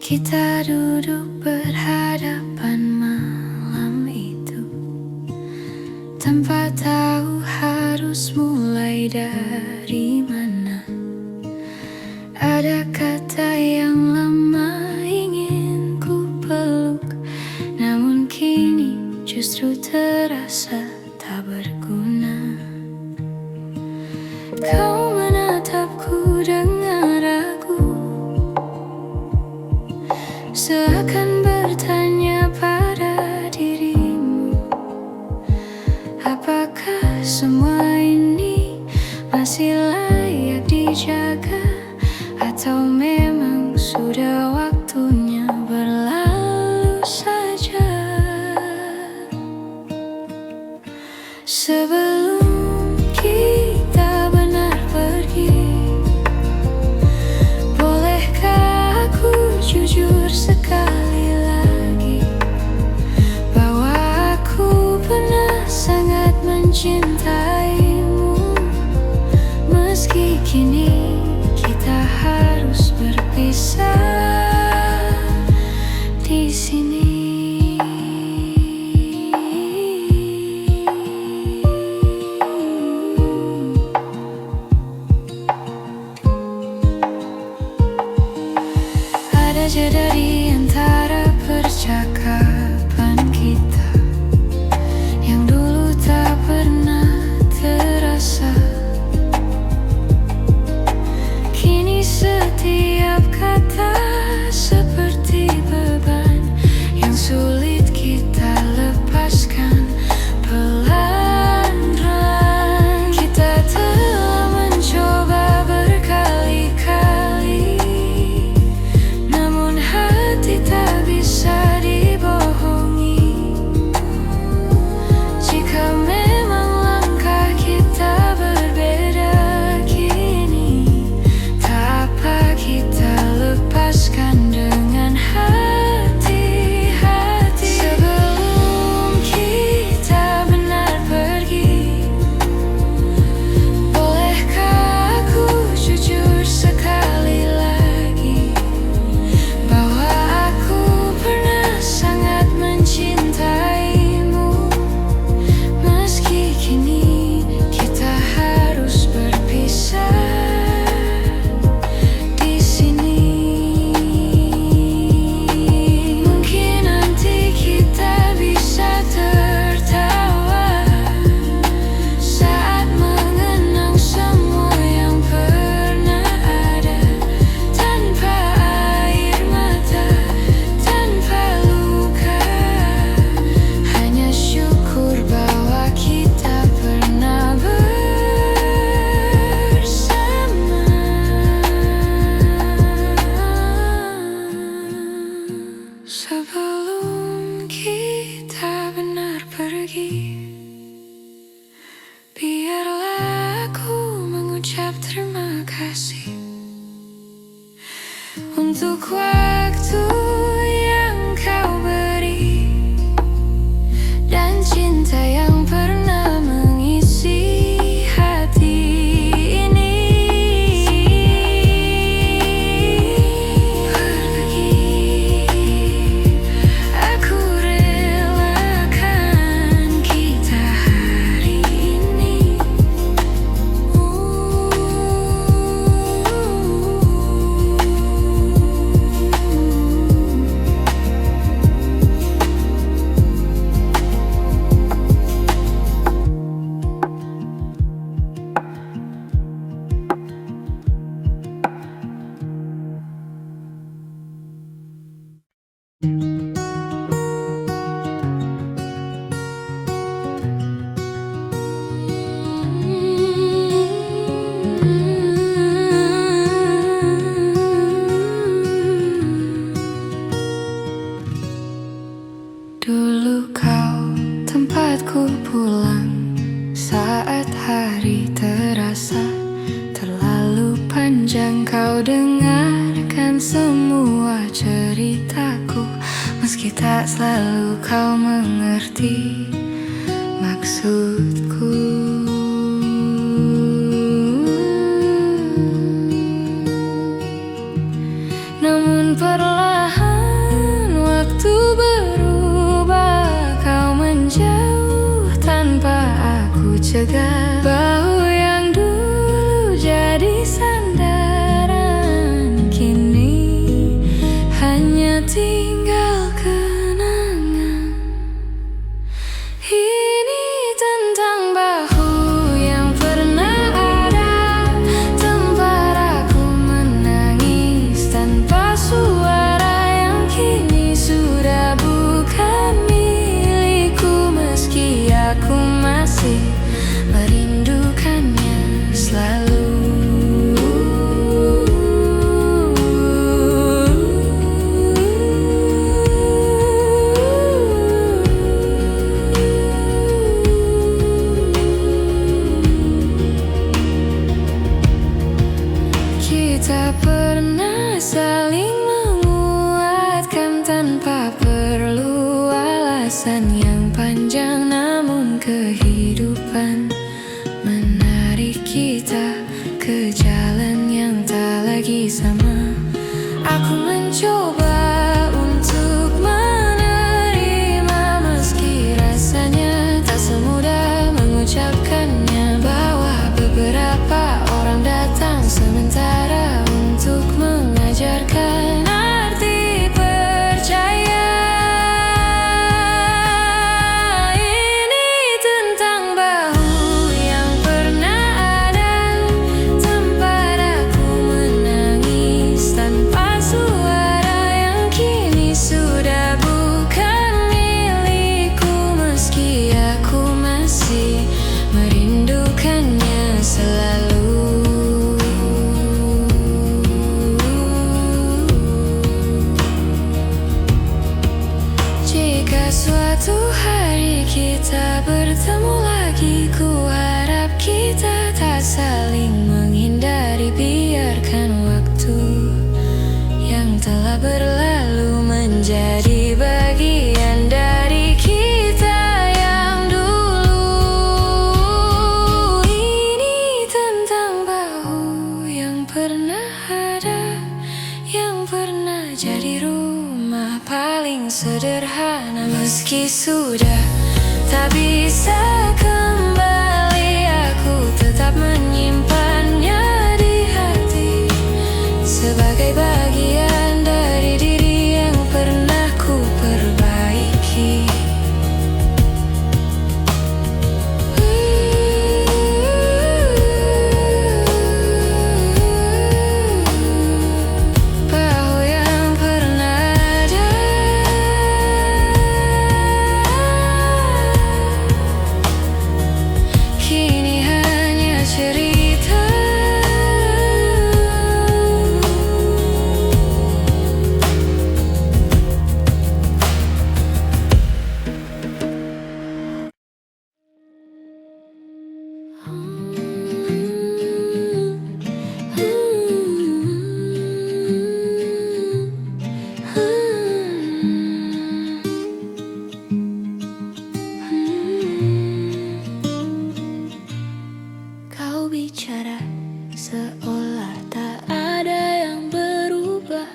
Kita duduk berhadapan malam itu, tanpa tahu harus mulai dari mana. Ada kata yang lama ingin ku peluk, namun kini justru terasa tak berguna. Kau menatapku dengan ragu, seakan bertanya pada dirimu, apakah semua ini masih layak dijaga, atau memang sudah waktunya berlalu saja. Sebelum kita benar pergi, bolehkah aku jujur sekali lagi bahwa aku pernah sangat mencintaimu. Meski kini kita harus berpisah di sini. Ada jeda di antara percakapan kita yang dulu tak pernah terasa. Kini setiap kata seperti beban yang sulit kita lepaskan pelan-pelan. Kita telah mencoba berkali-kali, namun hati tak bisa dibohongi. Jika memang langkah kita berbeda kini, tak apa kita lepaskan dengan hati-hati. Sebelum kita benar pergi, bolehkah aku jujur sekali lagi bahwa aku pernah sangat mencintaimu. Meski kini kita harus berpisah di sini. Mungkin nanti kita bisa tertawa saat mengenang semua yang pernah ada, tanpa air mata, tanpa luka. Hanya syukur bahwa kita pernah bersama. Sebelum kita benar pergi, biarlah aku mengucap terima kasih untuk waktu yang kau beri dan cinta yang pernah mengisi hati ini. Pergi, aku relakan kita hari ini. Dulu kau tempatku pulang saat hari terasa terlalu panjang. Kau dengarkan semua ceritaku, Meski tak selalu kau mengerti maksudku. Namun perlahan waktu berubah, kau menjauh tanpa aku cegah. Bahu yang dulu jadi sandaran, kini hanya tinggal kenangan. Ini tentang bahu yang pernah ada, tempat aku menangis tanpa suara, yang kini sudah bukan milikku. Meski aku masih merindukannya selalu. Kita pernah saling menguatkan tanpa perlu alasan yang panjang. Namun kehidupan menarik kita ke jalan yang tak lagi sama. Aku mencoba untuk menerima, meski rasanya tak semudah mengucapkannya. Bahwa beberapa orang datang sementara untuk mengajarkan arti percaya. Ini tentang bahu yang pernah ada, tempat aku menangis tanpa suara, yang kini sudah bukan milikku. Meski aku masih merindukannya selalu. Jika suatu hari kita bertemu lagi, ku harap kita tak saling menghindari. Biarkan waktu yang telah berlalu menjadi bagian dari kita yang dulu. Ini tentang bahu yang pernah ada, yang pernah jadi rumah paling sederhana. Meski sudah tak bisa kembali, aku tetap menyimpannya di hati sebagai bagian dari diri yang pernah ku perbaiki. Bahu yang pernah ada, kini hanya cerita. Kau bicara seolah tak ada yang berubah,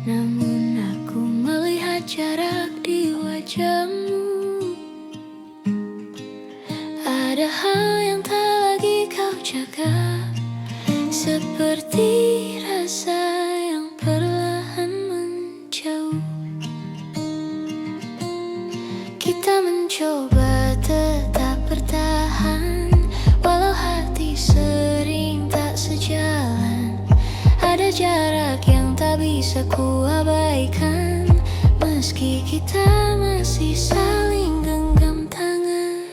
namun aku melihat jarak di wajahmu. Ada hal yang tak lagi kau jaga, seperti rasa yang perlahan menjauh. Kita mencoba tetap bertahan, walau hati sering tak sejalan. Ada jarak yang tak bisa ku abaikan, meski kita masih saling genggam tangan.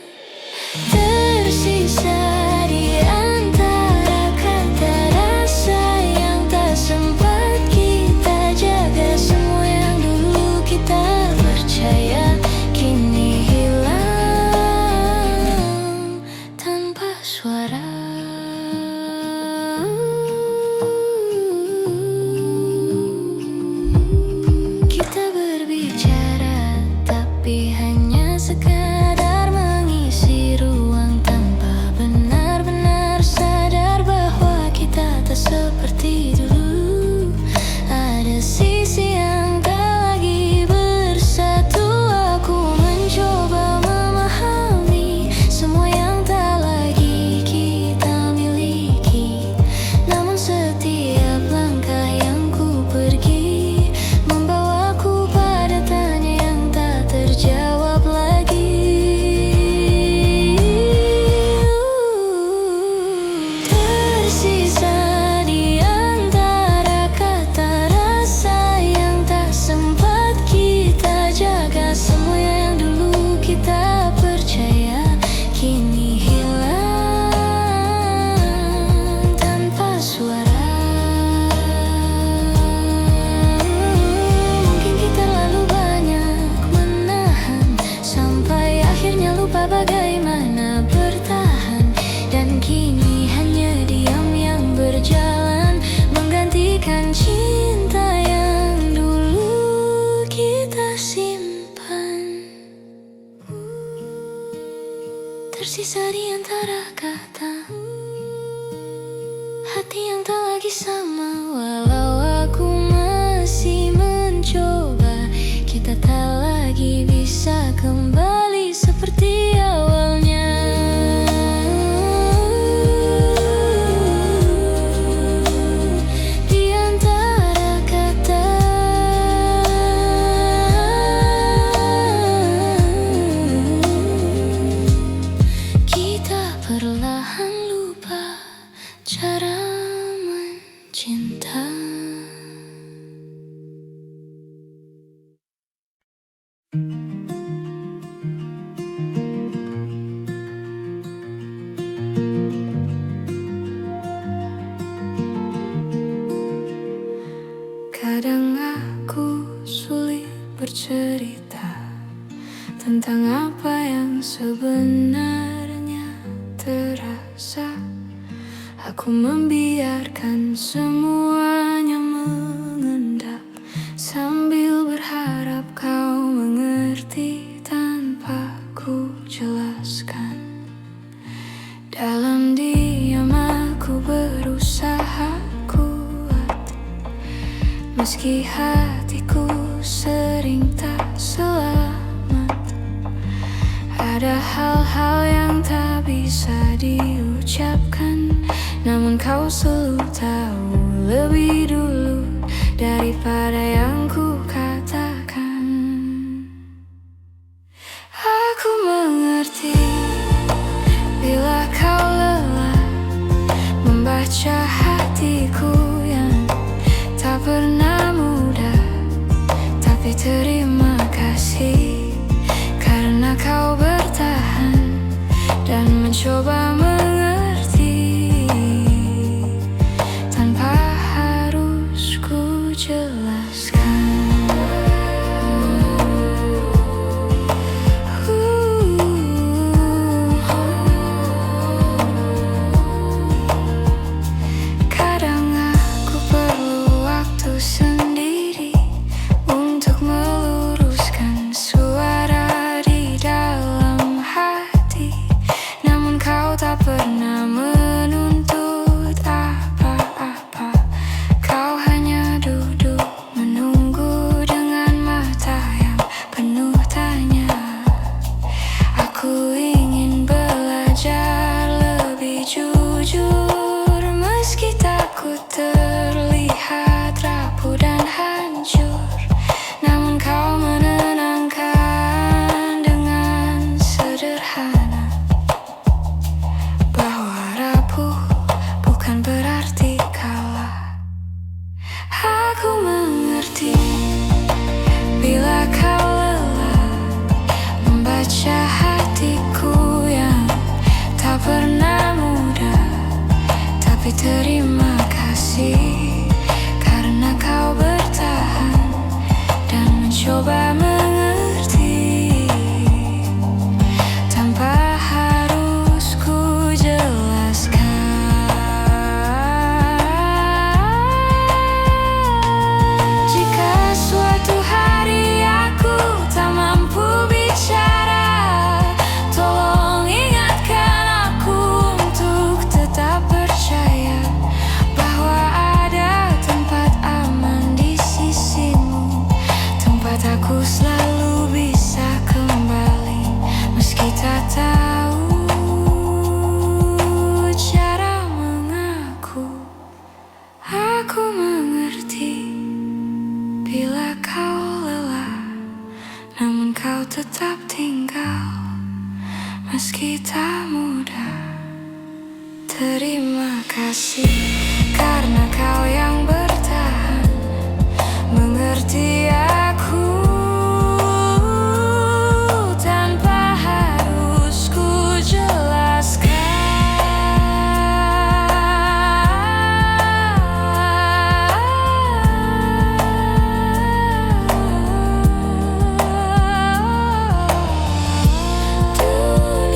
Tersisa di antara kata rasa yang tak sempat kita jaga. Semua yang dulu kita percaya kini hilang tanpa suara. Kita berbicara bagaimana bertahan, dan kini hanya diam yang berjalan, menggantikan cinta yang dulu kita simpan. Tersisa di antara kata, hati yang tak lagi sama. Walau aku masih mencoba, kita tak lagi bisa kembali seperti awalnya. Di antara kata, kita perlahan lupa cara mencinta. Kadang aku sulit bercerita tentang apa yang sebenarnya terasa. Aku membiarkan semuanya mengendap, sambil berharap kau mengerti tanpa ku jelaskan. Dalam diam aku berusaha kuat, meski hatiku sering tak selamat. Ada hal-hal yang tak bisa diucapkan, namun kau selalu tahu lebih dulu daripada yang ku katakan. Aku mengerti bila kau lelah membaca hatiku yang tak pernah mudah. Tapi terima kasih karena kau bertahan dan mencoba mengerti tanpa harus ku jelaskan. Kadang aku perlu waktu sendiri untuk meluruskan suara di dalam hati, namun kau tak pernah menuntut apa-apa. Kau hanya duduk menunggu dengan mata yang penuh tanya. Aku ingin belajar lebih jujur, meski takut terlihat rapuh dan hancur. Namun kau menenangkan dengan sederhana bahwa rapuh bukan berarti kalah. Aku mengerti bila kau lelah membaca hatiku yang tak pernah mudah. Tapi terima kasih karena kau bertahan dan mencoba mengerti tanpa harus ku jelaskan. Jika suatu hari aku tak mampu bicara, tolong ingatkan aku untuk tetap percaya bahwa ada tempat aman di sisimu, tempat aku selalu bisa kembali meski tak tahu cara mengaku. Aku mengerti bila kau lelah, namun kau tetap tinggal meski tak mudah. Terima kasih karena kau yang bertahan mengerti aku tanpa harus ku jelaskan. Dulu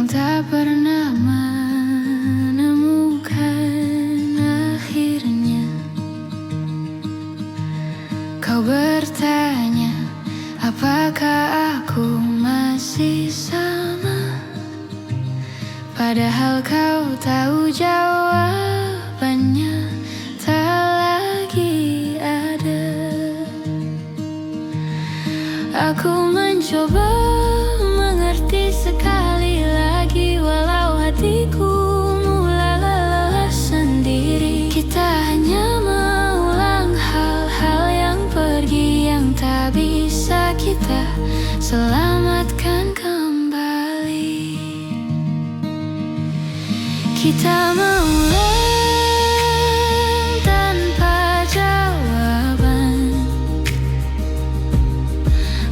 tak pernah menemukan akhirnya. Kau bertanya, apakah aku masih sama? Padahal kau tahu jawabannya tak lagi ada. Aku mencoba mengerti sekali lagi, walau hatiku mulai lelah sendiri. Kita hanya mengulang hal-hal yang pergi, yang tak bisa kita selamatkan kembali. Kita mengulang tanpa jawaban,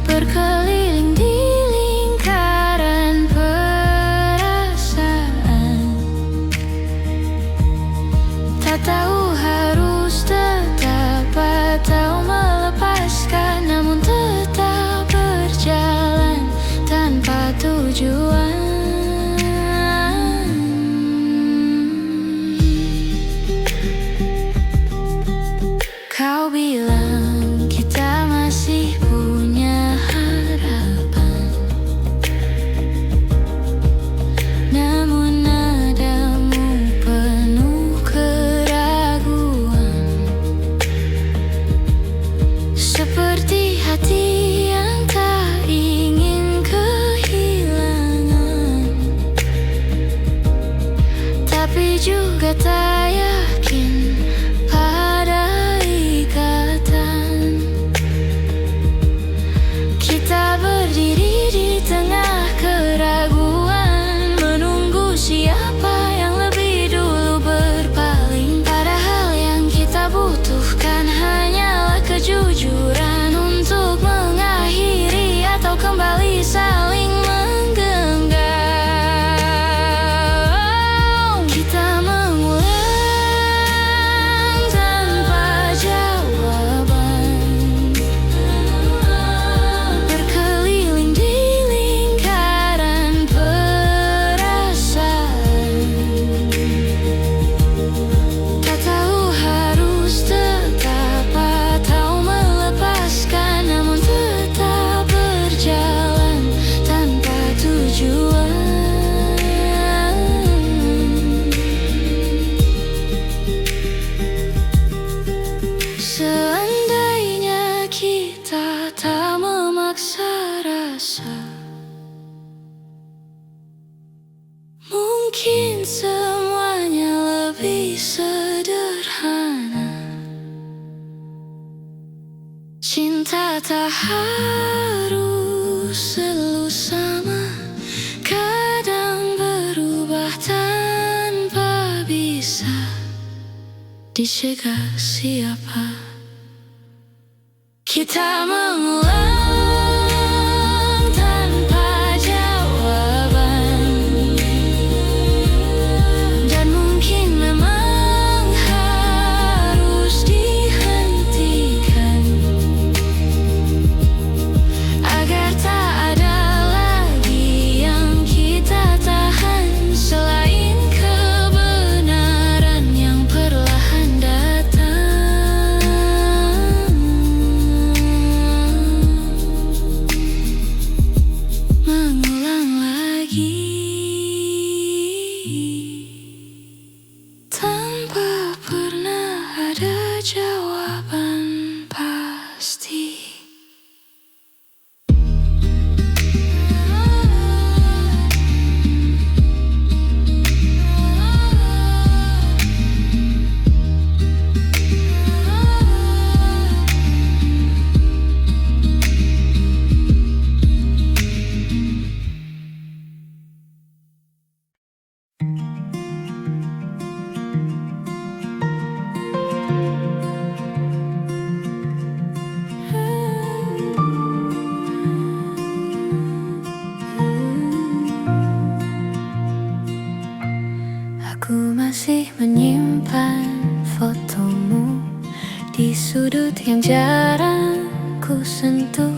berkeliling di lingkaran perasaan. Tak tahu harus tetap atau melepaskan, namun tetap berjalan tanpa tujuan. Kau bilang kita masih punya harapan, namun nadamu penuh keraguan, seperti hati yang tak ingin kehilangan, tapi juga tak yakin pada ikatan. Kita berdiri di tengah keraguan, menunggu siapa yang lebih dulu berpaling. Padahal yang kita butuhkan hanyalah kejujuran untuk mengakhiri atau kembali saling menggenggam. Kita mengulang tanpa jawaban, berkeliling di lingkaran perasaan. Tak tahu harus tetap atau melepaskan, namun tetap berjalan tanpa tujuan. Seandainya kita tak memaksa rasa, mungkin semuanya lebih sederhana. Cinta tak harus selalu sama, kadang berubah tanpa bisa dicegah siapa. Kita mengulang tanpa jawaban, dan mungkin memang harus dihentikan, agar tak ada lagi yang kita tahan selain kebenaran yang perlahan datang. Mengulang lagi tanpa pernah ada jawaban pasti. Aku masih menyimpan fotomu di sudut yang jarang ku sentuh.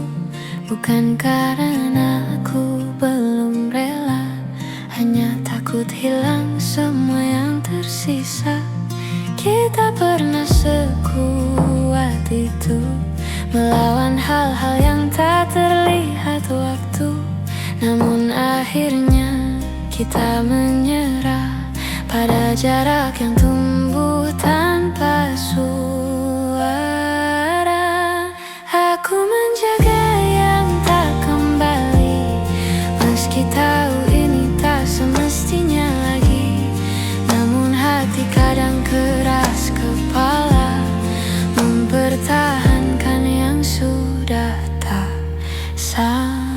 Bukan karena aku belum rela, hanya kita menyerah pada jarak yang tumbuh tanpa suara. Aku menjaga yang tak kembali, meski tahu ini tak semestinya lagi. Namun hati kadang keras kepala, mempertahankan yang sudah tak sama.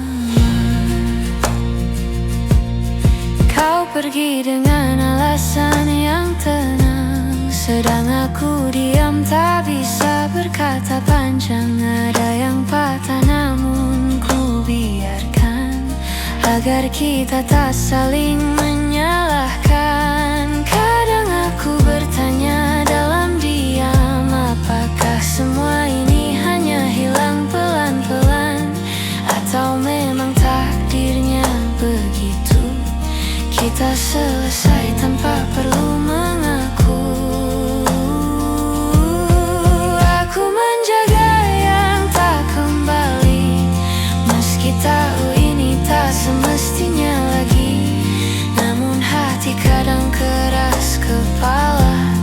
Kau pergi dengan alasan yang tenang, sedang aku diam tak bisa berkata panjang. Ada yang patah namun ku biarkan, agar kita tak saling menyalahkan. Kadang aku bertanya dalam diam, apakah semua ini hanya hilang pelan-pelan, atau memang takdirnya begitu? Kita selesai tanpa perlu mengaku. Aku menjaga yang tak kembali, meski tahu ini tak semestinya lagi. Namun hati kadang keras kepala,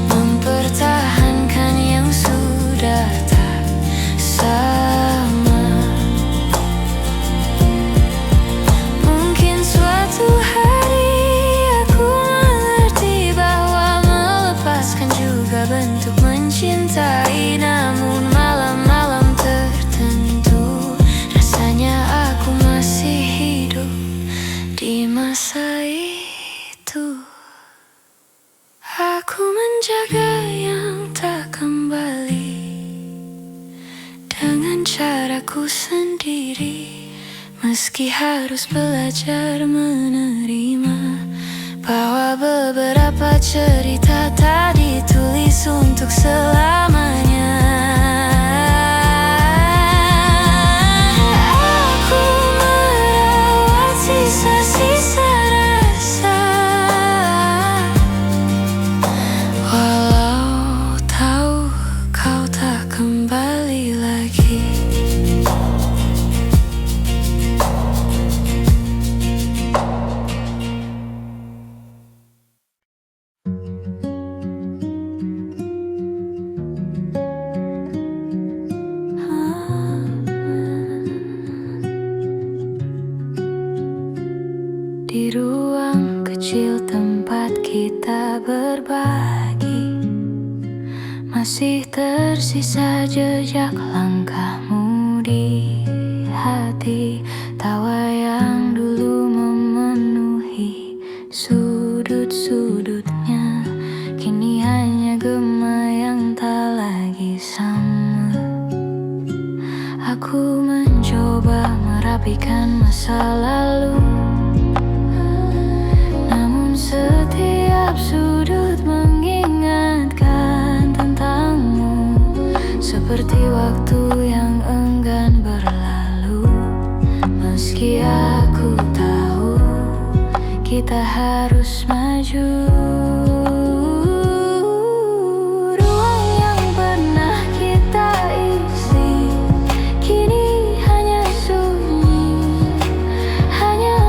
mempertahankan yang sudah tak sama. Mungkin suatu hari aku mengerti bahwa melepaskan juga bentuk mencintai. Namun malam-malam tertentu rasanya aku masih hidup di masa itu. Aku menjaga yang tak kembali dengan caraku sendiri, meski harus belajar menerima bahwa beberapa cerita tak ditulis untuk selamanya. Aku merawat sisa-sisa rasa, walau tahu kau tak kembali lagi. Di ruang kecil tempat kita berbagi, masih tersisa jejak langkahmu di hati. Tawa yang dulu memenuhi sudut-sudutnya, kini hanya gema yang tak lagi sama. Aku mencoba merapikan masa lalu, setiap sudut mengingatkan tentangmu, seperti waktu yang enggan berlalu. Meski aku tahu kita harus maju, ruang yang pernah kita isi kini hanya sunyi, hanya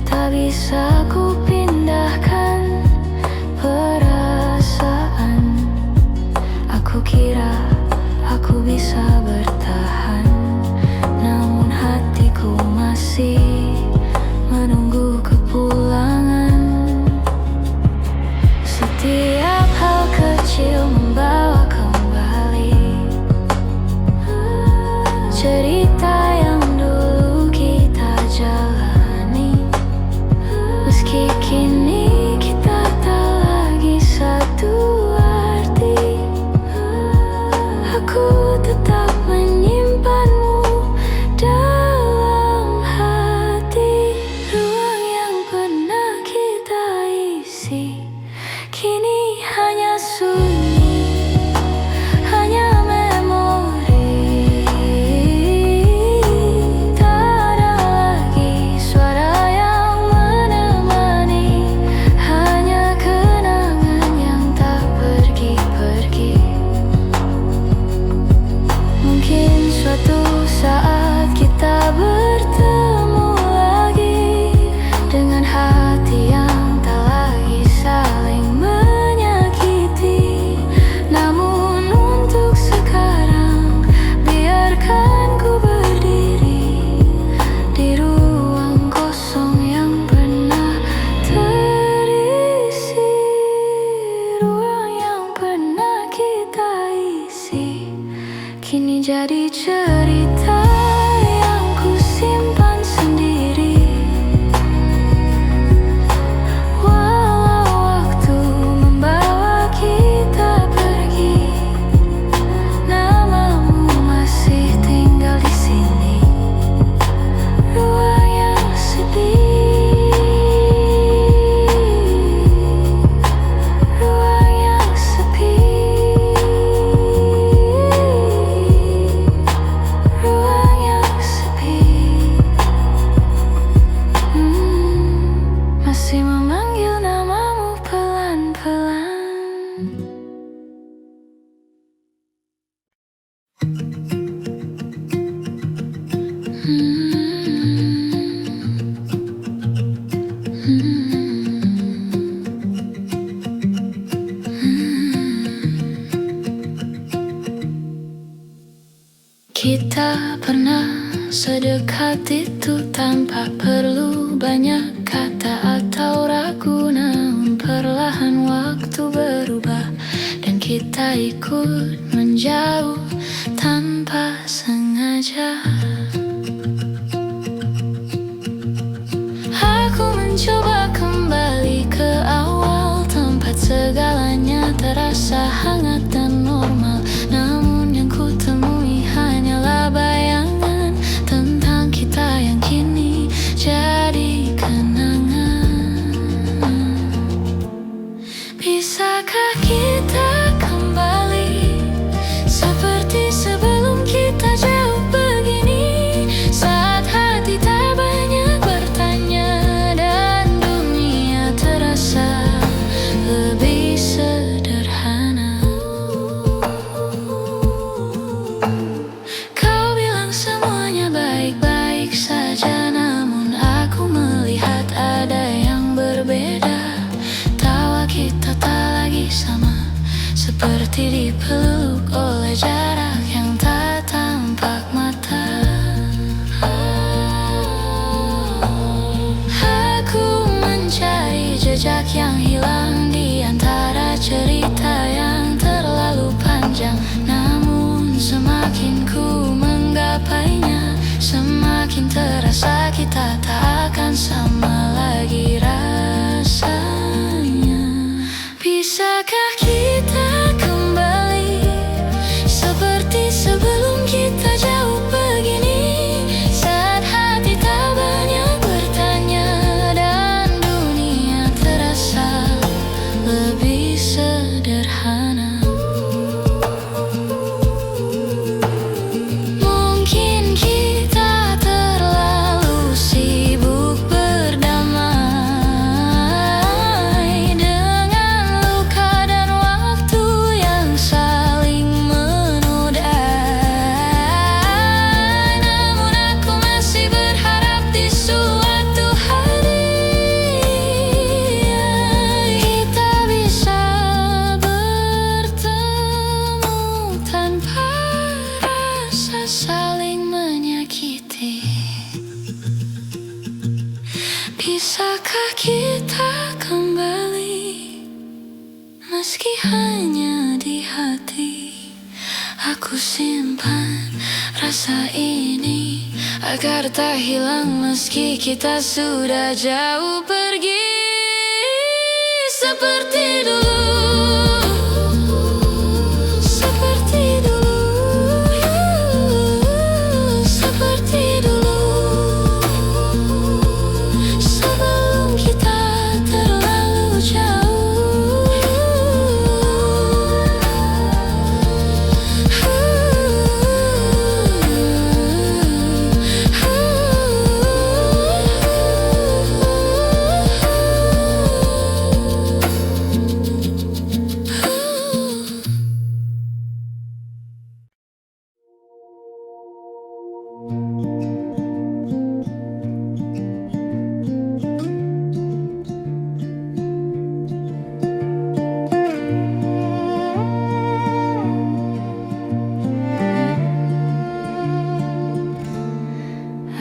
tak bisa ku pindahkan perasaan. Aku kira aku bisa bertahan, namun hatiku masih menunggu kepulangan. Setiap hal kecil membawa kembali cerita yang dulu kita jalani. Meski kini kita tak lagi satu arti, aku tetap menyimpanmu dalam hati. Ruang yang pernah kita isi Kita pernah sedekat itu tanpa perlu banyak kata atau ragu. Namun perlahan waktu berubah dan kita ikut menjauh tanpa sengaja. Aku mencoba kembali ke awal, tempat segalanya terasa hangat dan normal. Namun yang ku temui hanyalah bayangan tentang kita yang kini jadi kenangan. Bisakah kita kembali seperti sebelum kita jauh begini, saat hati tak banyak bertanya dan dunia terasa lebih sederhana. Kau bilang semuanya baik-baik saja, namun aku melihat ada yang berbeda. Tawa kita tak lagi sama, seperti dipeluk oleh jarak yang tak tampak mata. Aku mencari jejak yang hilang di antara cerita yang terlalu panjang. Namun semakin ku menggapainya, semakin terasa kita tak akan sama lagi rasanya. Bisakah kita kembali seperti sebelum kita jauh begini, saat hati tak banyak bertanya dan dunia terasa lebih sederhana. Mungkin kita terlalu sibuk berdamai dengan luka dan waktu yang saling menodai. Namun aku masih berharap di suatu hari kita bisa bertemu tanpa rasa saling menyakiti. Bisakah kita kembali meski hanya di hati? Aku simpan rasa ini agar tak hilang meski kita sudah jauh pergi. Seperti dulu, seperti dulu, seperti dulu, sebelum kita terlalu jauh.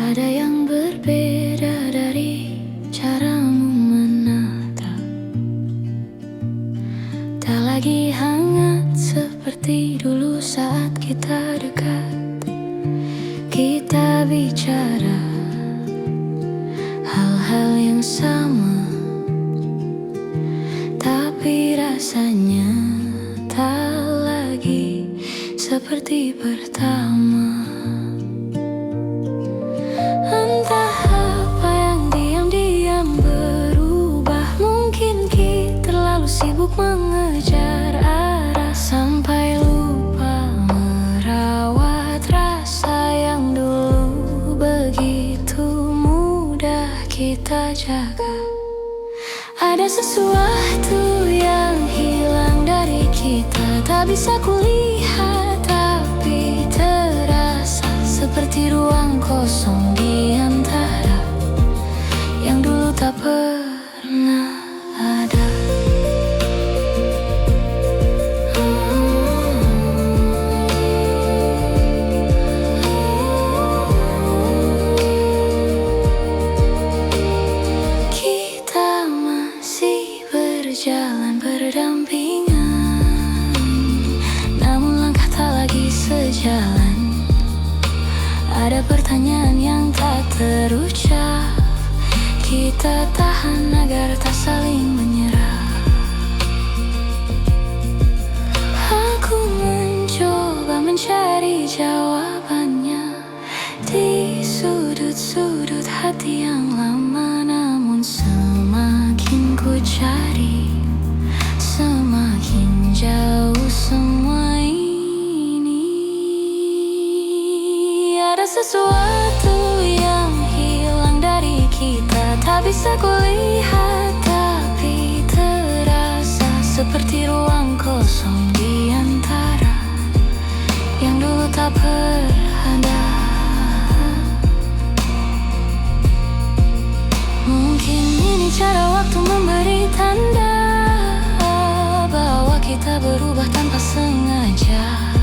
Ada yang berbeda dari caramu menatap, tak lagi hangat seperti dulu saat kita dekat. Kita bicara hal-hal yang sama, tapi rasanya tak lagi seperti pertama. Entah apa yang diam-diam berubah. Mungkin kita terlalu sibuk mengejar arah sampai lupa merawat rasa yang dulu begitu mudah kita jaga. Ada sesuatu yang hilang dari kita, tak bisa kulihat tapi terasa seperti ruang kosong di antara yang dulu tak pernah ada. berjalan berdampingan, namun langkah tak lagi sejalan. Ada pertanyaan yang tak terucap, kita tahan agar tak saling menyerah. Aku mencoba mencari jawabannya di sudut-sudut hati yang lama, namun semakin ku cari, semakin jauh semua ini. Ada sesuatu yang hilang dari kita, tak bisa kulihat tapi terasa seperti ruang kosong di antara yang dulu tak berada. Mungkin ini cara waktu memberi tanda bahwa kita berubah tanpa sengaja.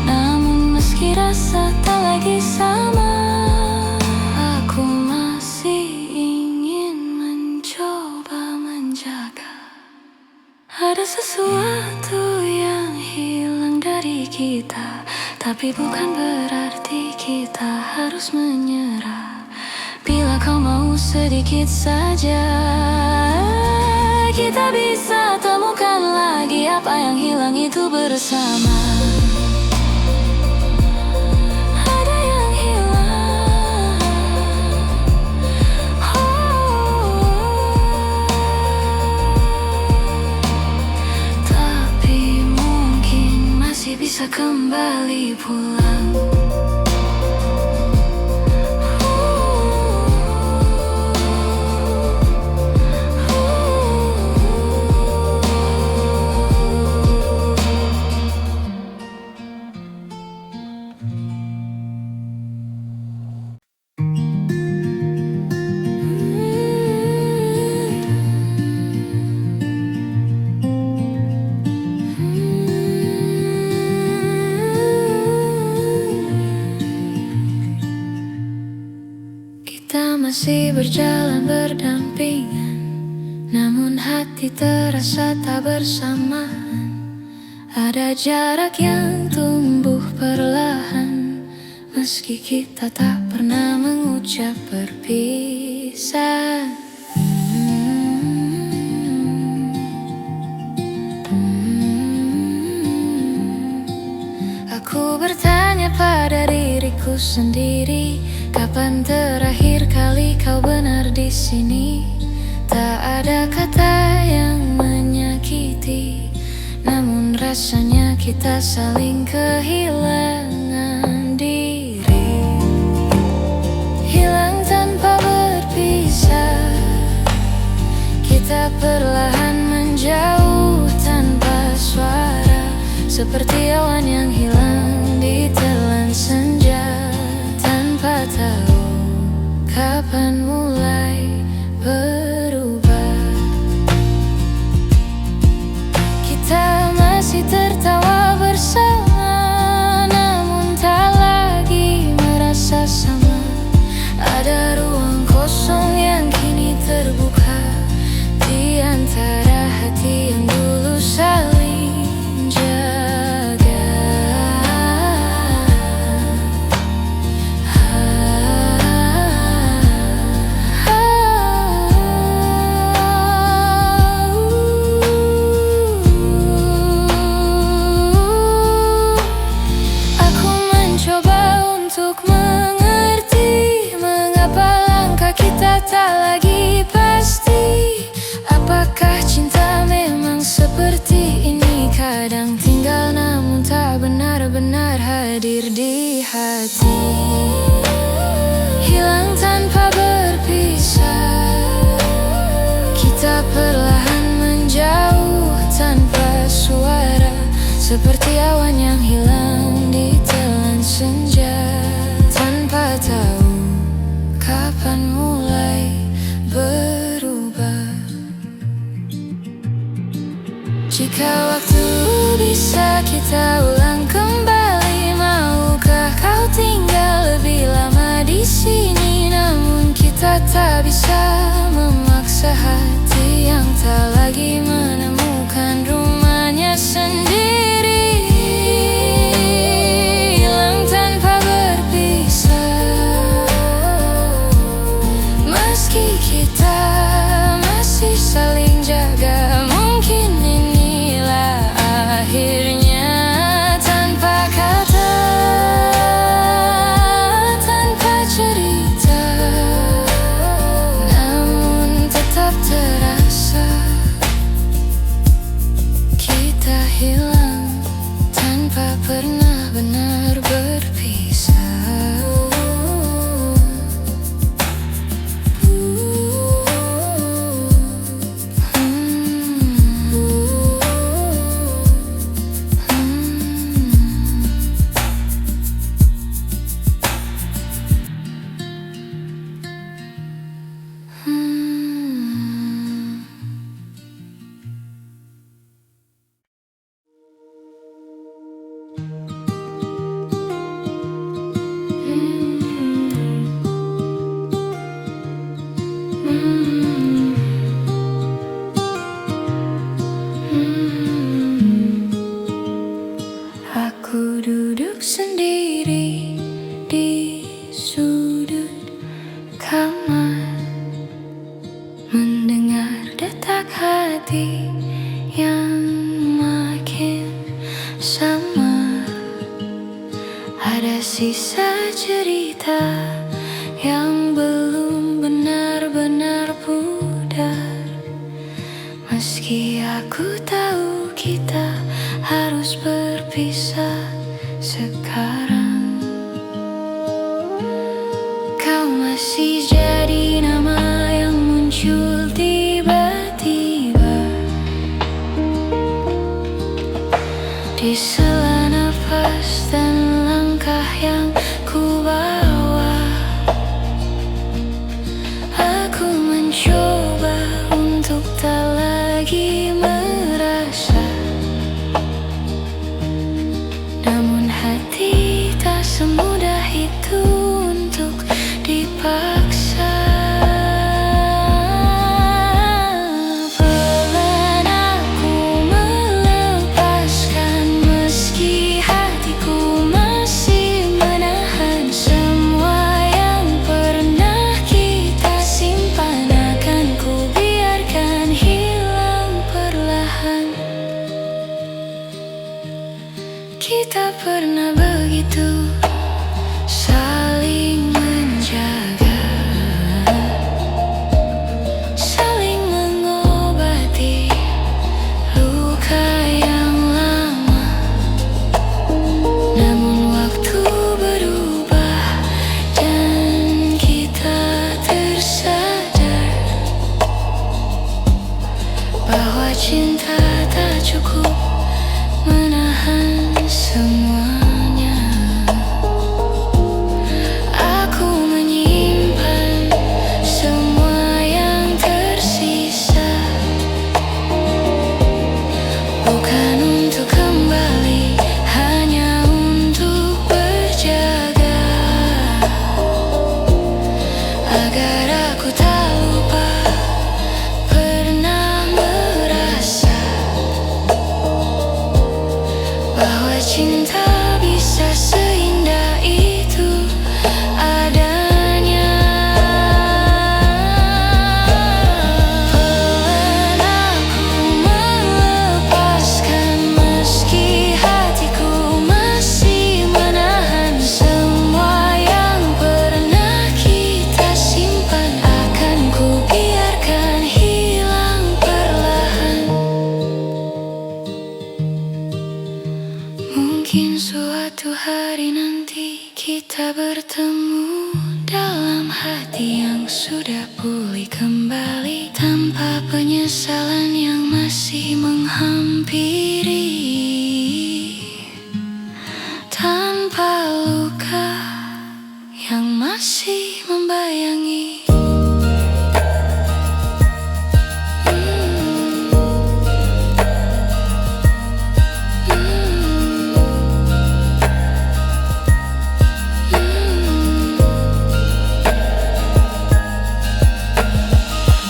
Namun meski rasa tak lagi sama, aku masih ingin mencoba menjaga. Ada sesuatu yang hilang dari kita, tapi bukan berarti kita harus menyerah. Bila kau mau sedikit saja, kita bisa temukan lagi apa yang hilang itu bersama. Ada yang hilang, tapi mungkin masih bisa kembali pulang. Kita masih berjalan berdampingan, namun hati terasa tak bersamaan. Ada jarak yang tumbuh perlahan, meski kita tak pernah mengucap berpisah. Aku bertanya pada diriku sendiri, kapan terakhir kali kau benar di sini? Tak ada kata yang menyakiti, namun rasanya kita saling kehilangan diri. Hilang tanpa berpisah, kita perlahan menjauh tanpa suara, seperti awan yang hilang ditelan senja, tanpa tahu kapan mulai berubah. Kita masih tertawa bersama, namun tak lagi merasa sama. Ada ruang kosong yang kini terbuka di antara hati yang dulu saling jaga. Aku mencoba untuk mengerti mengapa langkah kita tak lagi pasti. Apakah cinta memang seperti ini? Kadang tinggal namun tak benar-benar hadir di hati. Hilang tanpa berpisah, kita perlahan menjauh tanpa suara, seperti awan yang hilang ditelan senja, tanpa tahu kapan mulai berubah. Jika waktu bisa kita ulang kembali, maukah kau tinggal lebih lama di sini? Namun kita tak bisa memaksa hati yang tak lagi hati yang makin samar. Ada sisa cerita yang belum benar-benar pudar. Meski aku tahu kita harus berpisah sekarang, kau masih jadi nama yang muncul tiba-tiba di sela nafas dan langkah yang ku bawa. Aku mencoba untuk tak lagi merasa, namun hati tak semudah itu untuk dipaksa. Pelan aku melepaskan, meski hatiku masih menahan semua yang pernah kita simpan. Akan ku biarkan hilang perlahan. Kita pernah begitu saling menjaga, saling mengobati luka yang lama. Namun waktu berubah dan kita tersadar bahwa cinta tak cukup menahan semuanya. Aku menyimpan semua yang tersisa, bukan untuk kembali, hanya untuk berjaga, agar aku tak lupa pernah merasa bahwa cinta bisa seindah itu adanya. Pelan aku melepaskan, meski hatiku masih menahan semua yang pernah kita simpan. Akan ku biarkan hilang perlahan. Mungkin suatu hari nanti kita bertemu dalam hati yang sudah pulih kembali, tanpa penyesalan yang masih menghampiri, tanpa luka yang masih membayangi.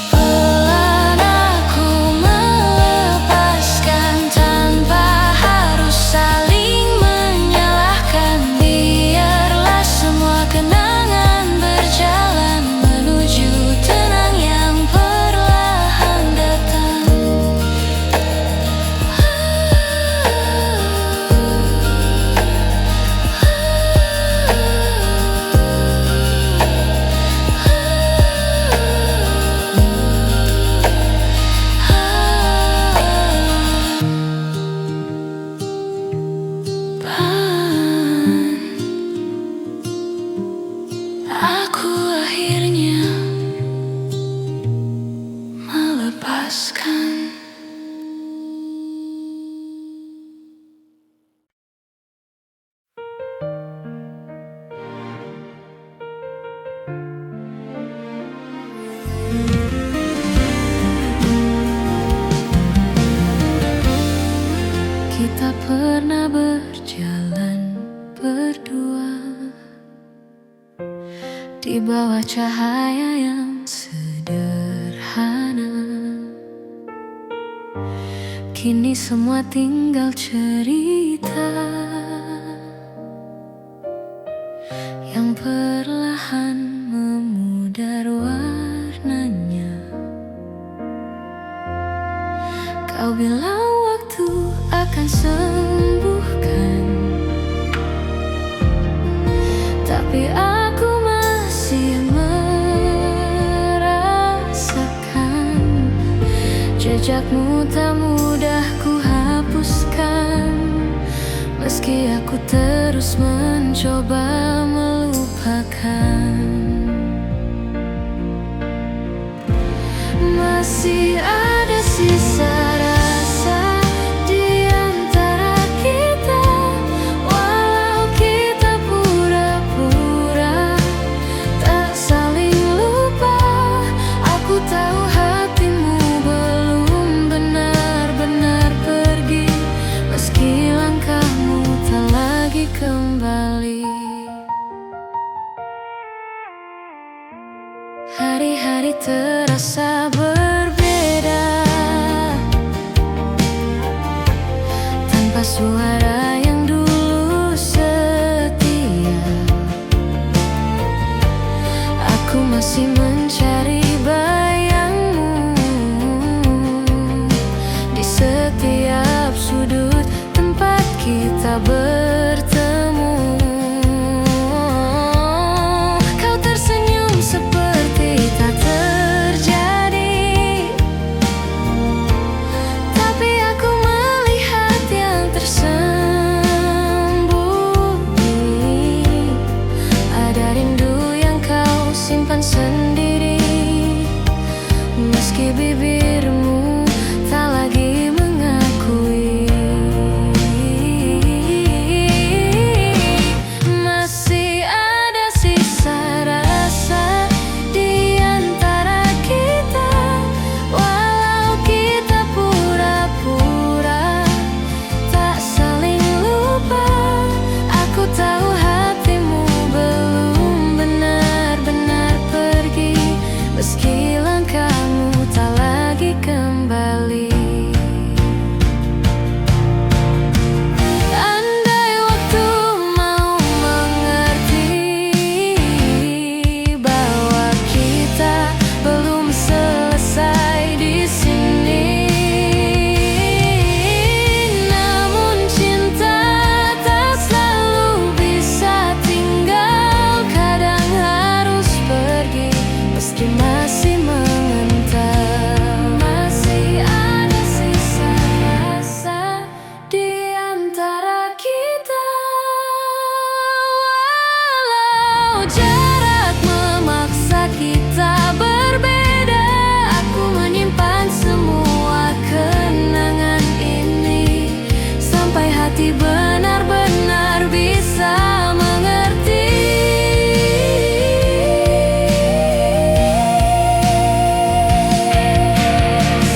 Pelan aku melepaskan tanpa harus saling menyalahkan. Biarlah semua kenangan berjalan menuju tenang yang perlahan datang. Aku akhirnya melepaskan. Kita pernah berjalan berdua di bawah cahaya yang sederhana. Kini semua tinggal cerita yang perlahan memudar warnanya. Kau bilang waktu akan sembuhkan, tapi aku masih merasakan jejakmu tak mudah ku hapuskan. Meski aku terus mencoba melupakan, masih ada sisa rasa di antara kita. Walau kita pura-pura tak saling lupa, aku tahu hatimu belum benar-benar pergi, meski langkahmu tak lagi kembali. Hari-hari terasa berbeda, tanpa suara yang dulu setia. Aku masih mencari bayangmu di setiap sudut tempat kita bertemu. Kau tersenyum seperti tak terjadi, tapi aku melihat yang tersembunyi. Ada rindu yang kau simpan sendiri, meski bibirmu tak lagi mengakui. Masih ada sisa rasa di antara kita. Walau kita pura-pura tak saling lupa, aku tahu hatimu belum benar-benar pergi, meski langkahmu tak lagi kembali. Andai waktu mau mengerti bahwa kita belum selesai di sini, namun cinta tak selalu bisa tinggal. Kadang harus pergi meski masih mengental. Masih ada sisa rasa di antara kita. Walau jarak memaksa kita berbeda, aku menyimpan semua kenangan ini sampai hati benar-benar bisa mengerti.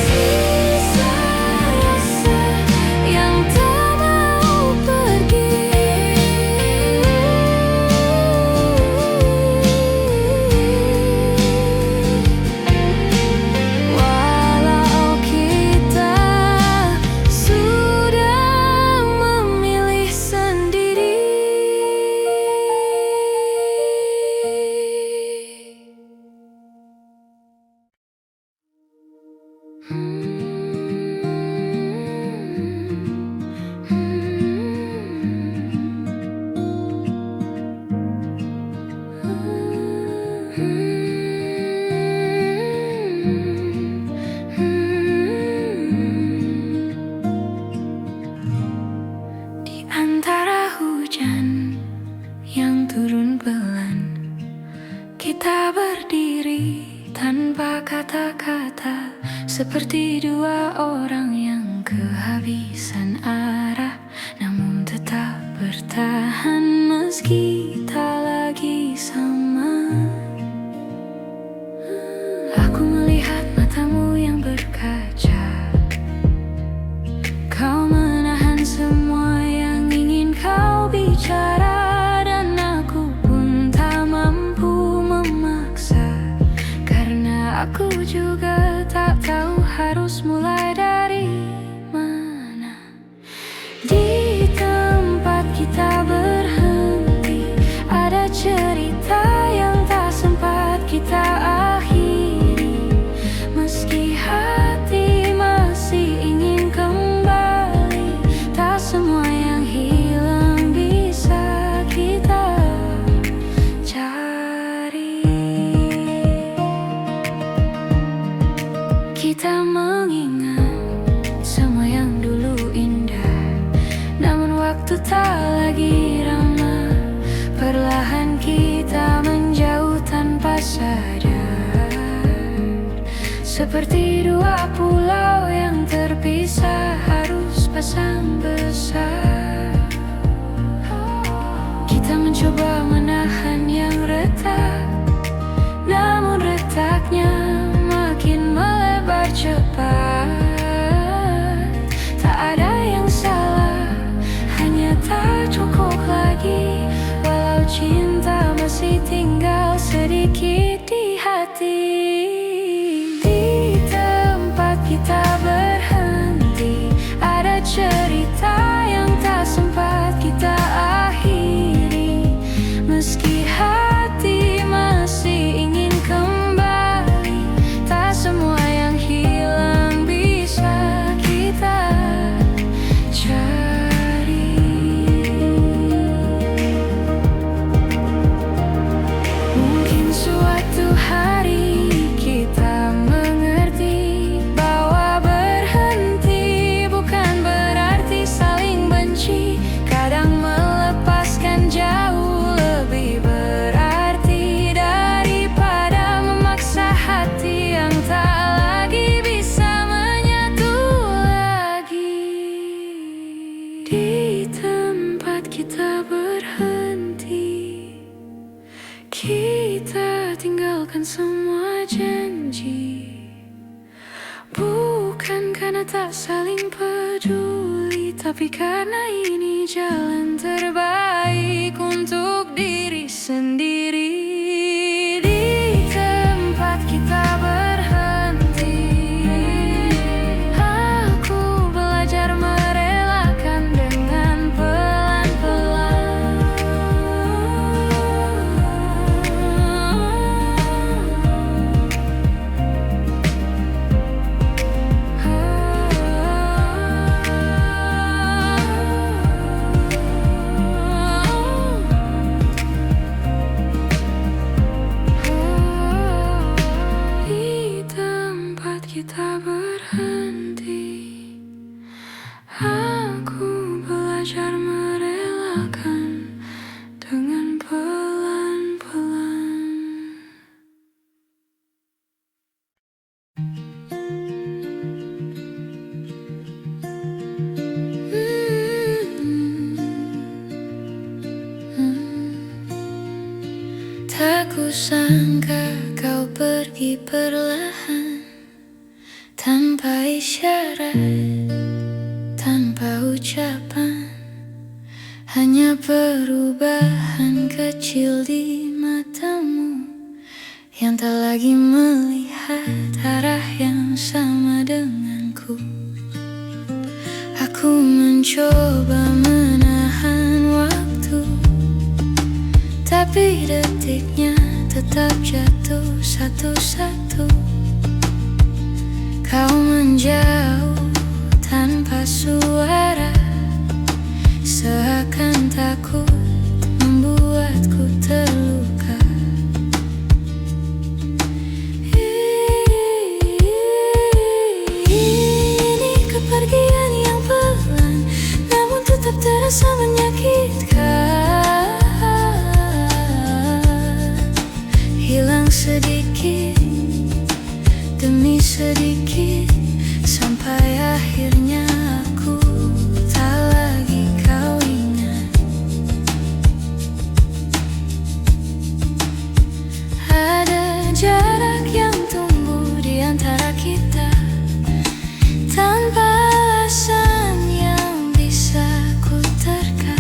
Sisa rasa yang tak mau pergi, walau kita sudah memilih sendiri. Di antara hujan yang turun pelan, kita berdiri tanpa kata-kata, seperti dua orang yang kehabisan arah, namun tetap bertahan meski tak lagi sama. Aku melihat matamu yang berkaca, kau menahan semua yang ingin kau bicara, dan aku pun tak mampu memaksa, karena aku juga tak tahu harus mulai dari mana. Di tempat kita berhenti, ada cerita yang tak sempat kita akhiri, meski hati masih ingin Seperti dua pulau yang terpisah harus pasang besar. Kita mencoba menahan yang retak, namun retaknya makin melebar cepat. Tak ada yang salah, hanya tak cukup lagi. Walau cinta masih tinggal sedikit di hati. Di tempat kita berhenti, ada cerita yang tak sempat kita akhiri. Meski hati masih ingin kembali, tak semua yang hilang bisa kita cari. Mungkin suatu hari kita mengerti bahwa berhenti bukan berarti saling benci. Kadang melepaskan jauh lebih berarti daripada memaksa hati yang tak lagi bisa menyatu lagi. Di tempat kita berhenti, kita tinggalkan semua janji. Bukan karena tak saling peduli, tapi karena ini jalan terbaik untuk diri sendiri. Di tempat kita berhenti, aku belajar merelakan dengan pelan-pelan. Di tempat kita berhenti, aku belajar merelakan dengan pelan-pelan. Tak kusangka kau pergi perlahan, tanpa isyarat, tanpa ucapan. Hanya perubahan kecil di matamu yang tak lagi melihat arah yang sama denganku. Aku mencoba menahan waktu, tapi detiknya tetap jatuh satu-satu. Kau menjauh tanpa suara, seakan takut membuatku terluka. Ini kepergian yang pelan, namun tetap terasa menyakitkan. Hilang sedikit demi sedikit, sampai akhirnya aku tak lagi kau ingat. Ada jarak yang tumbuh di antara kita, tanpa alasan yang bisa ku terka.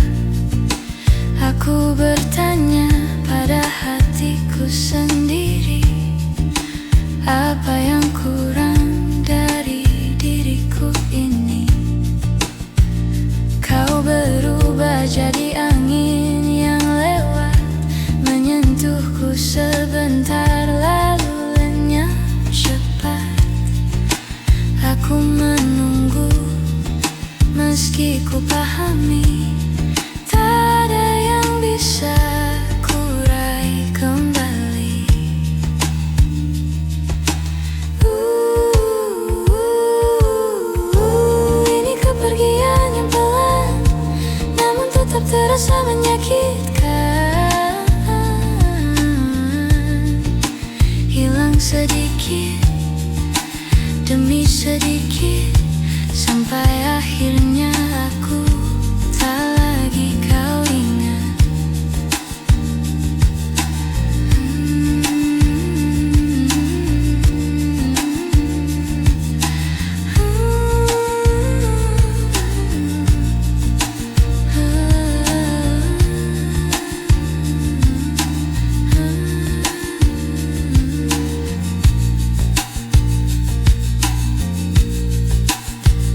Aku bertanya pada hatiku sendiri, apa yang kurang dari diriku ini? Kau berubah jadi angin yang lewat, menyentuhku sebentar lalu lenyap cepat. Aku menunggu meski ku pahami tak ada yang bisa ku raih kembali. Ini kepergian yang pelan, namun tetap terasa menyakitkan. Hilang sedikit demi sedikit, sampai akhirnya aku tak lagi kau ingat.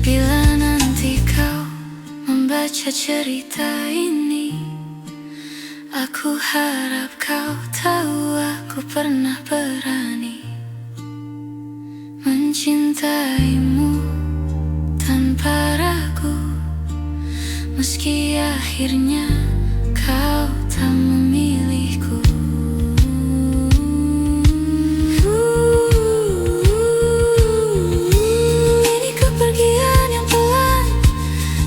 Bila nanti kau membaca cerita ini, aku harap kau tahu aku pernah berani mencintaimu tanpa ragu, meski akhirnya kau tak memilihku. Ini kepergian yang pelan,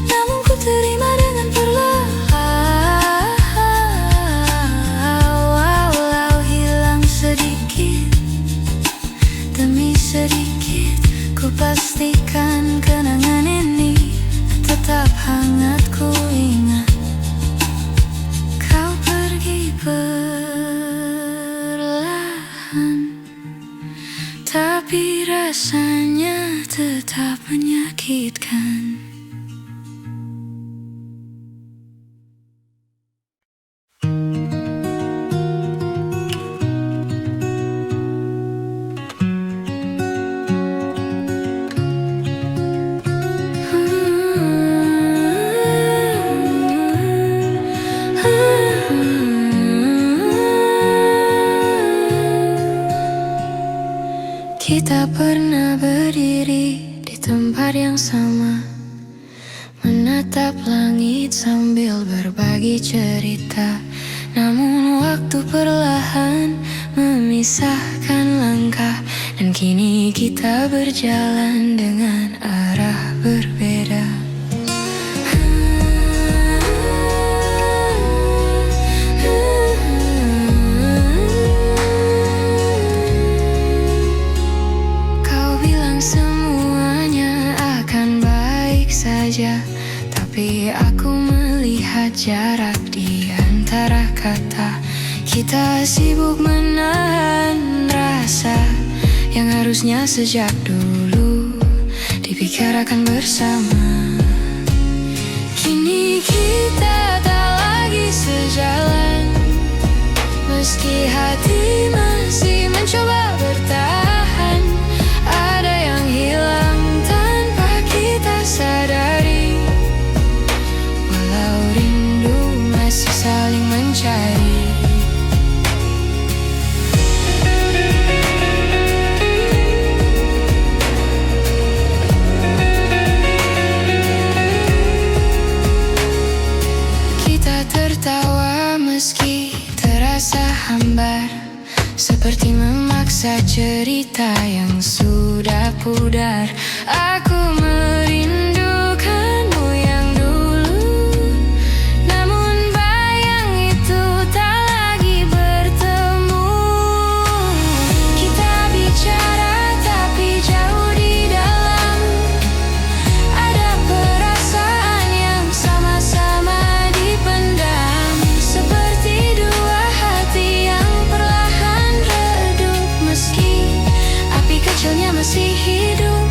namun ku terima dengan perlahan. Walau hilang sedikit demi sedikit, ku pastikan kenangan ini tetap hangat. Ku ingat kau pergi perlahan, tapi rasanya tetap menyakitkan. Kita pernah berdiri di tempat yang sama, menatap langit sambil berbagi cerita. Namun waktu perlahan memisahkan langkah, dan kini kita berjalan dengan arah berbeda. Semuanya akan baik saja, tapi aku melihat jarak di antara kata. Kita sibuk menahan rasa yang harusnya sejak dulu dibicarakan bersama. Kini kita tak lagi sejalan, meski hati masih mencoba bertahan. Ada yang hilang tanpa kita sadari, walau rindu masih saling mencari. Kita tertawa meski terasa hambar, seperti memaksa cerita yang sudah pudar. Aku merindukanmu yang dulu, namun bayang itu tak lagi bertemu. Kita bicara tapi jauh di dalam, ada perasaan yang sama-sama dipendam, seperti dua hati yang perlahan redup, meski api kecilnya masih hidup.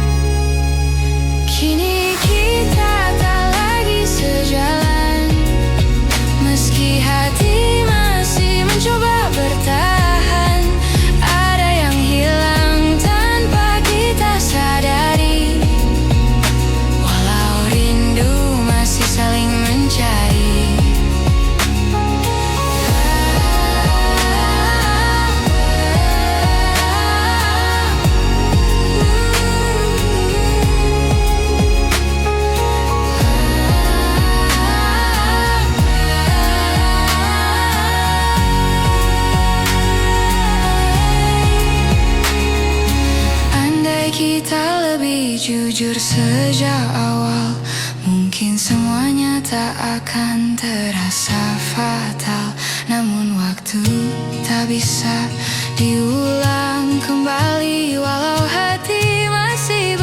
Kini kita tak lagi sejalan, meski hati masih mencoba bertahan. Ada yang hilang tanpa kita sadari, walau rindu masih saling mencari. Kita lebih jujur sejak awal, mungkin semuanya tak akan terasa fatal. Namun waktu tak bisa diulang kembali, walau hati masih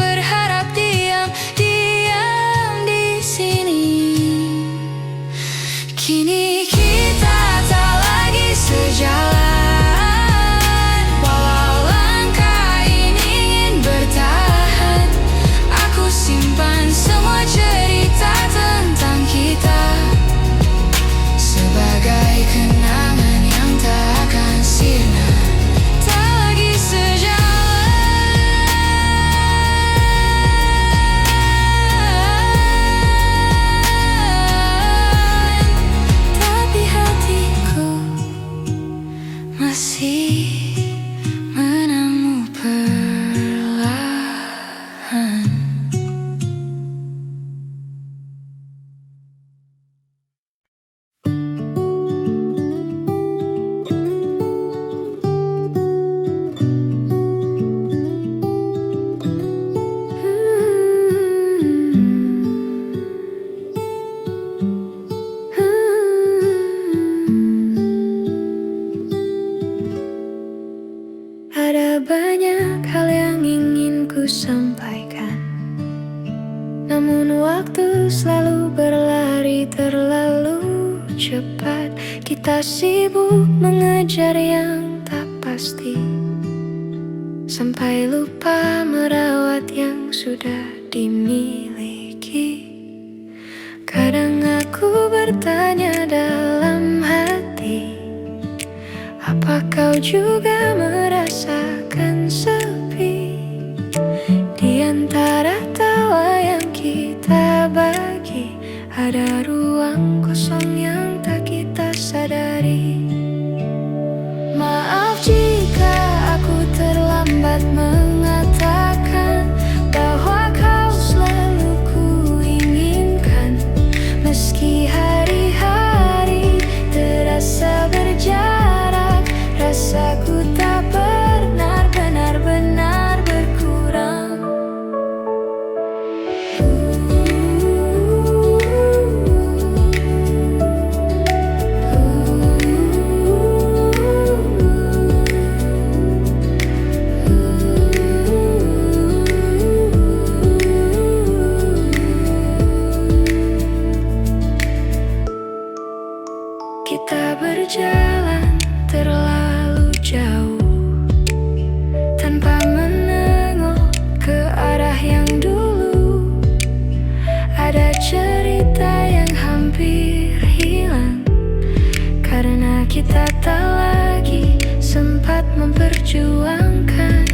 Namun waktu selalu berlari terlalu cepat. Kita sibuk mengejar yang tak pasti, sampai lupa merawat yang sudah dimiliki. Kadang aku bertanya dalam hati, apa kau juga merasakan sepi? Di antara tawa yang kita bagi, ada ruang kosong yang tak kita sadari. Maaf jika aku terlambat mengatakan bahwa kau selalu kuinginkan. Meski hari-hari terasa berjarak, rasaku tak pernah benar-benar berkurang. Kita berjalan terlalu jauh tanpa menengok ke arah yang dulu. Ada cerita yang hampir hilang karena kita tak lagi sempat memperjuangkan.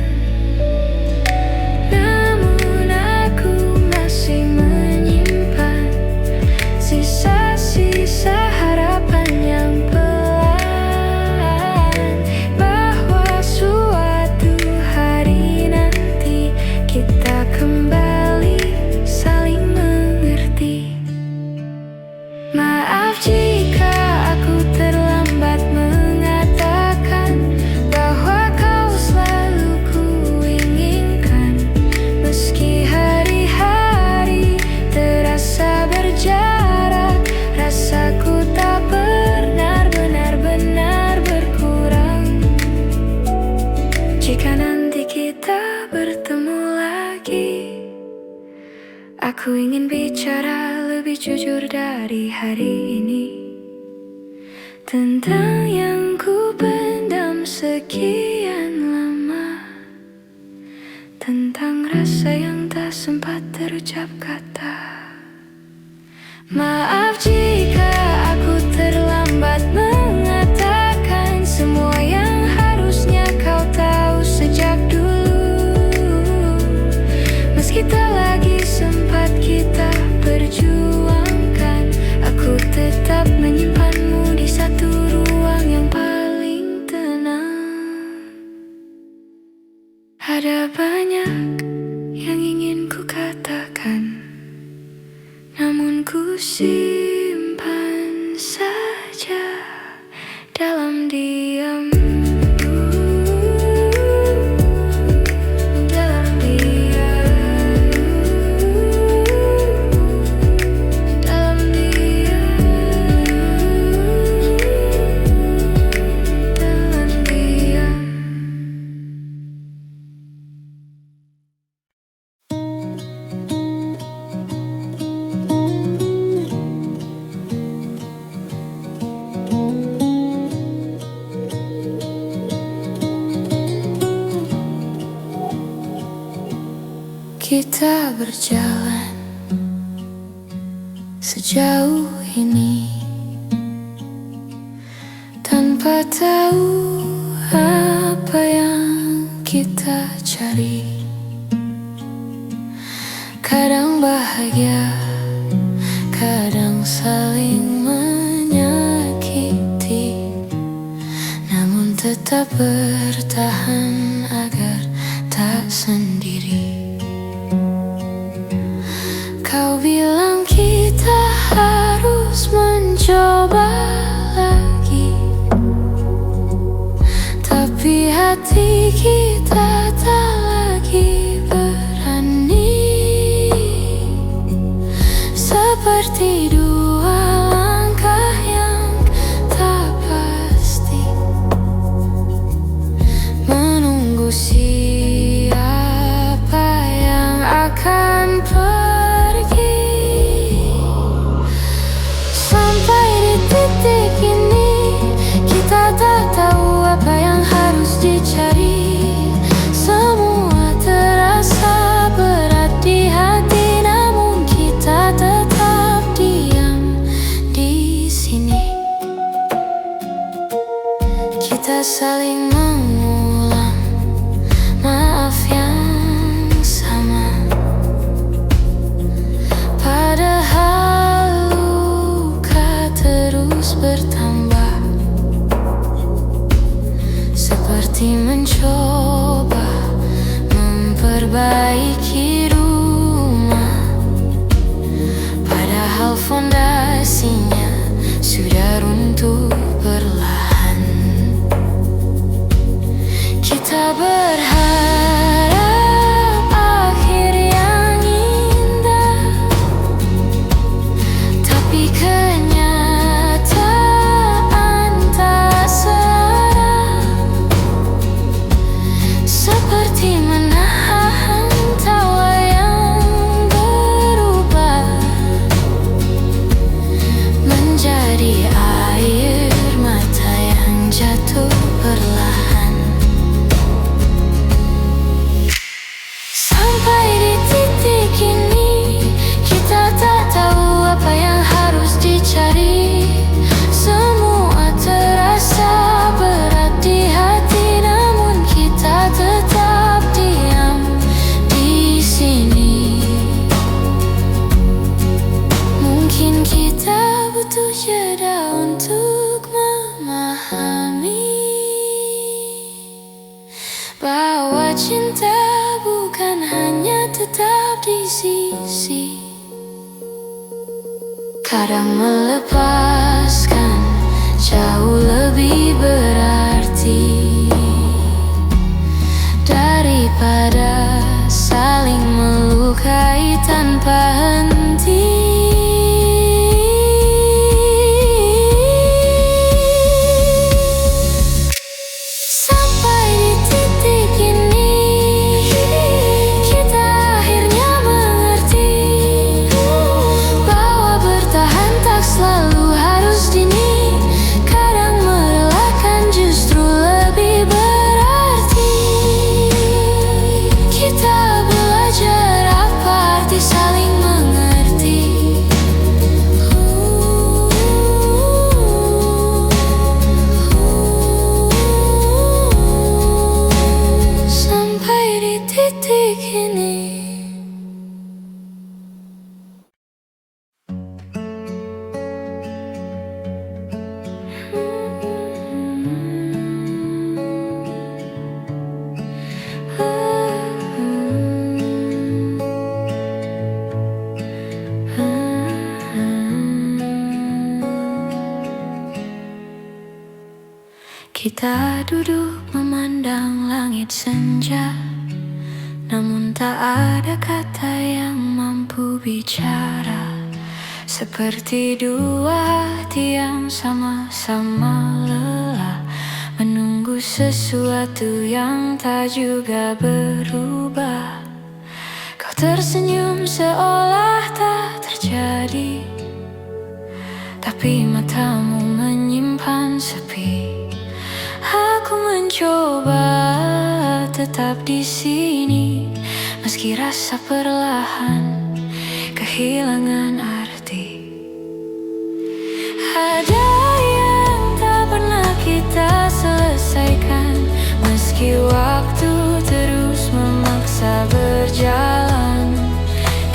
Namun aku masih menyimpan sisa-sisa harapan yang pelan, bahwa suatu hari nanti kita kembali saling mengerti. Maaf jika aku terlambat mengatakan bahwa kau selalu kuinginkan. Meski hari-hari terasa berjarak, rasaku tak pernah benar-benar berkurang. Jika nanti kita bertemu lagi, aku ingin bicara lebih jujur dari hari ini, tentang yang ku pendam sekian lama, tentang rasa yang tak sempat terucap kata. Maaf jika aku terlambat mengatakan semua yang harusnya kau tahu sejak dulu. Meski tak lagi sempat kita perjuangkan, aku tetap menyimpanmu di satu ruang yang paling tenang. Ada banyak yang ingin ku katakan, namun ku simpan saja dalam diam. Dalam diam. Dalam diam. Dalam diam. Kita berjalan sejauh ini tanpa tahu apa yang kita cari. Kadang bahagia, kadang saling menyakiti, namun tetap bertahan agar tak sendiri. Kau bilang kita harus mencoba lagi, tapi hati kita tak lagi berani. Seperti dua langkah yang tak pasti, menunggu siapa yang akan pergi. walau fondasinya sudah runtuh perlahan. Kita berharap akhir yang indah, tapi kenyataan tak serang, seperti menahan tawa yang berubah menjadi air mata yang jatuh perlahan. Sampai di titik ini kita tak tahu apa yang harus dicari. Semua terasa berat di hati, namun kita tetap diam di sini. Mungkin kita butuh jeda untuk memahami bahwa cinta bukan hanya tetap di sisi. Kadang melepaskan jauh lebih berarti daripada saling melukai tanpa henti. Sampai di titik ini kita akhirnya mengerti bahwa bertahan tak selalu harus dini. Kadang merelakan justru lebih berarti. Kita belajar apa arti saling mengerti. Sampai di titik ini. Kita duduk memandang langit senja, namun tak ada kata yang mampu bicara. Seperti dua hati yang sama-sama lelah menunggu sesuatu yang tak juga berubah. Kau tersenyum seolah tak terjadi, tapi matamu menyimpan sepi. Aku mencoba tetap di sini, meski rasa perlahan kehilangan arti. Ada yang tak pernah kita selesaikan, meski waktu terus memaksa berjalan.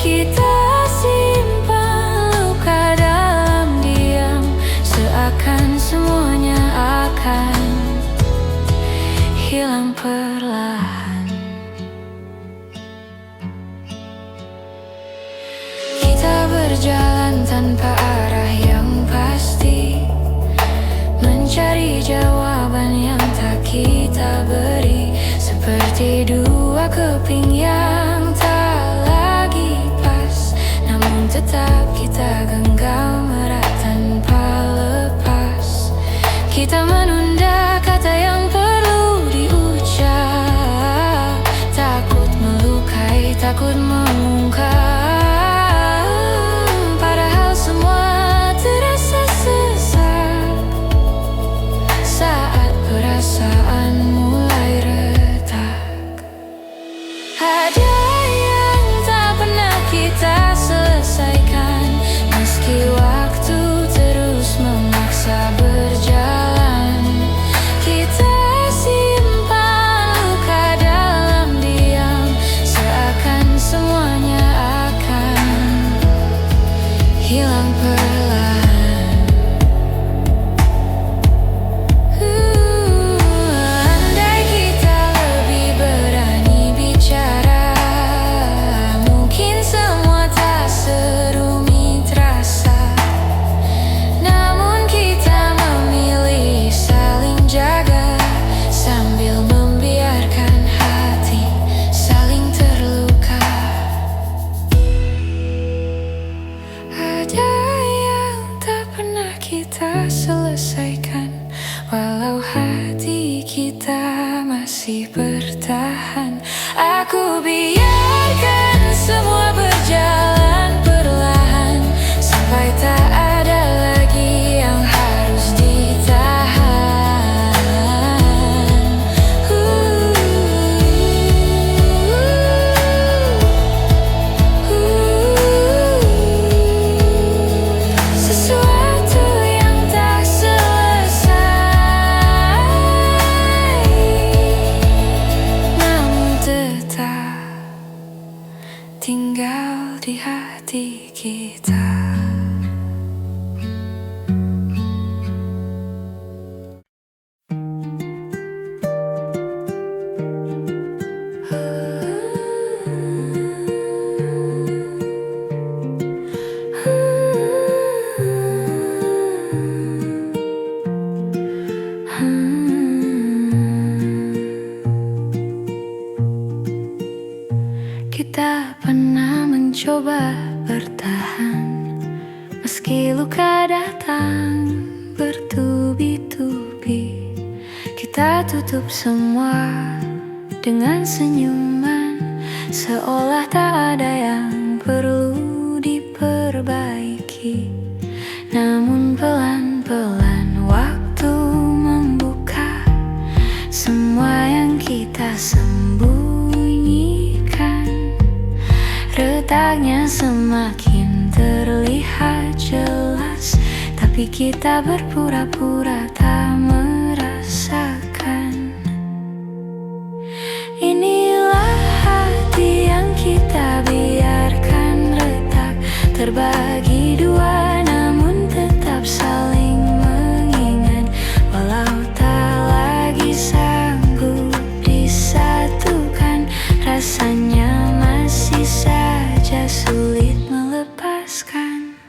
Kita simpan luka dalam diam, seakan semuanya akan hilang perlahan. Kita berjalan tanpa arah yang pasti, mencari jawaban yang tak kita beri. Seperti dua keping yang tak lagi pas, namun tetap kita genggam erat tanpa lepas. Kita menunda kata yang perlu diucap, takut melukai, takut mengungkap. Padahal semua terasa sesak saat perasaan mulai retak. Ada yang tak pernah kita selesaikan, meski waktu terus memaksa berjalan. Kita simpan luka dalam diam, seakan semuanya akan hilang perlahan. Andai kita lebih berani bicara, mungkin semua tak serumit rasa. masih bertahan. Aku biarkan semua berjalan perlahan, sampai tak ada lagi yang harus ditahan. Sesuatu yang tak selesai, namun tetap tinggal di hati kita. Kita pernah mencoba bertahan, meski luka datang bertubi-tubi. Kita tutup semua dengan senyuman, seolah tak ada yang perlu diperbaiki. Namun pelan-pelan waktu membuka semua yang kita sembunyikan. Retaknya semakin terlihat jelas, tapi kita berpura-pura tak merasakan. Inilah hati yang kita biarkan retak, terbagi dua namun tetap saling mengingat. Walau tak lagi sanggup disatukan, rasanya masih saja sulit melepaskan.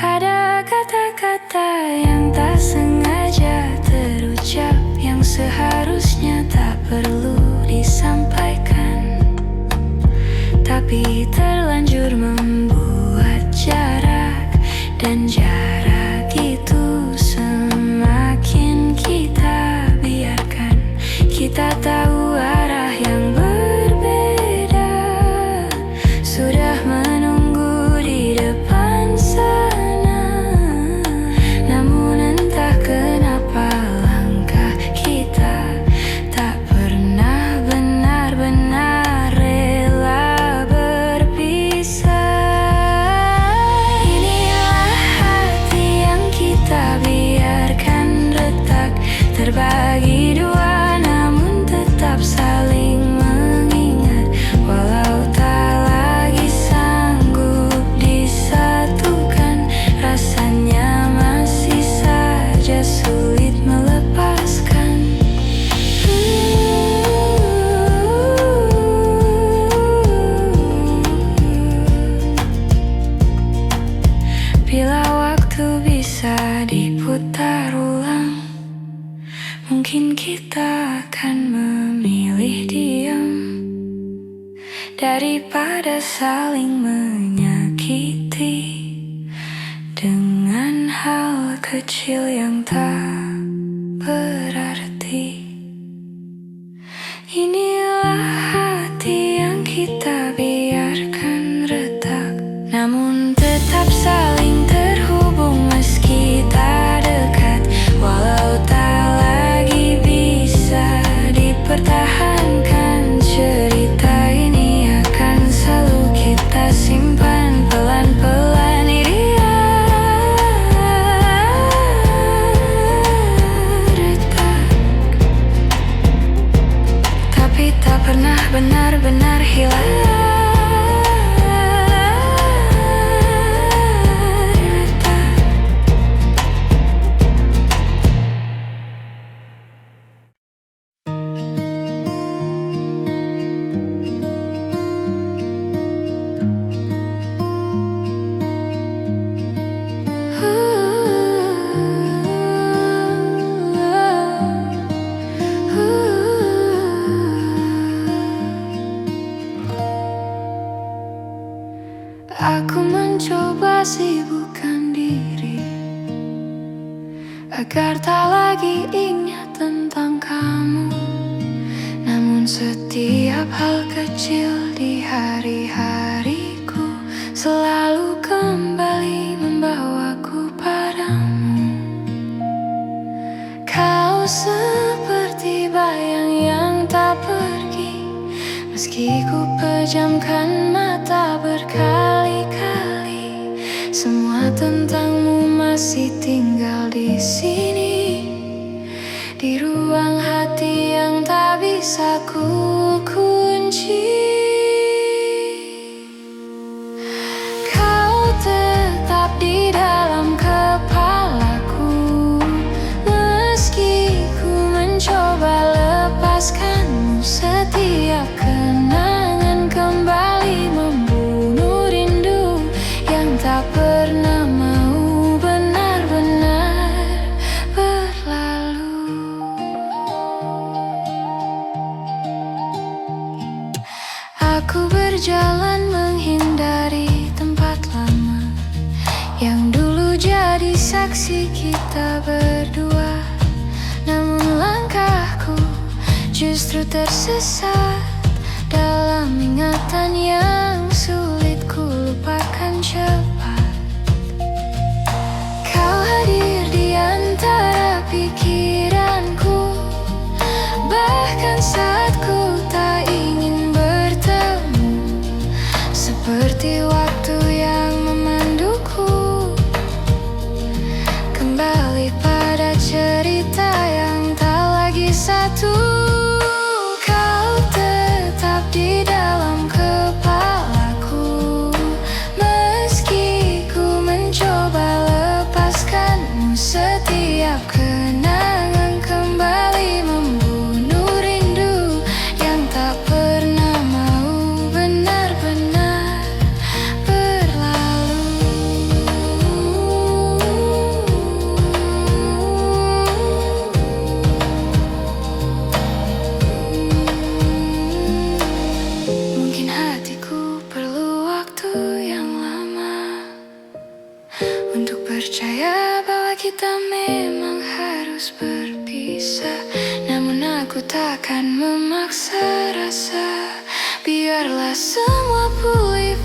Ada kata-kata yang tak sengaja terucap, yang seharusnya tak perlu disampaikan, tapi terlanjur membuat jarak. Dan jarak itu semakin kita biarkan. Kita tahu arah yang berbeda, sudah menunggu di depan sana. Namun entah kenapa langkah kita tak pernah benar-benar rela berpisah. Inilah hati yang kita biarkan retak, terbagi dua namun tetap saling mengingat. Walau tak lagi sanggup disatukan, rasanya masih saja sulit melepaskan. Bila waktu bisa diputar ulang, mungkin kita akan memilih diam daripada saling menyakiti dengan hal kecil yang tak berarti. Inilah hati yang kita biarkan retak, namun tetap saling terhubung meski tak dekat. Walau tak lagi bisa dipertahankan, cerita ini akan selalu kita simpan pelan-pelan. Dia retak, tapi tak pernah benar-benar hilang. agar tak lagi ingat tentang kamu. Namun setiap hal kecil di hari-hariku selalu kembali membawaku padamu. Kau seperti bayang yang tak pergi, meski ku pejamkan mata berkali-kali. Semua tentangmu masih tinggal di sini, di ruang hati yang tak bisa ku kunci. Kau tetap di dalam kepalaku, meski ku mencoba lepaskanmu. Setiap kenangan kembali membunuh rindu yang tak pernah mau benar-benar berlalu. Aku berjalan menghindari tempat lama yang dulu jadi saksi kita berdua. Namun langkahku justru tersesat dalam ingatan yang sulit ku lupakan cepat. Kau hadir di antara pikiranku, bahkan saat ku tak ingin bertemu. Seperti waktu yang memanduku kembali pada cerita yang tak lagi satu. Kau tetap di dalam kepalaku, meski ku mencoba lepaskanmu. Setiap kenangan kembali membunuh rindu yang tak pernah mau benar-benar berlalu. Mungkin hatiku perlu waktu yang lama untuk percaya bahwa kita memang harus berpisah. Namun aku takkan memaksa rasa, biarlah semua pulih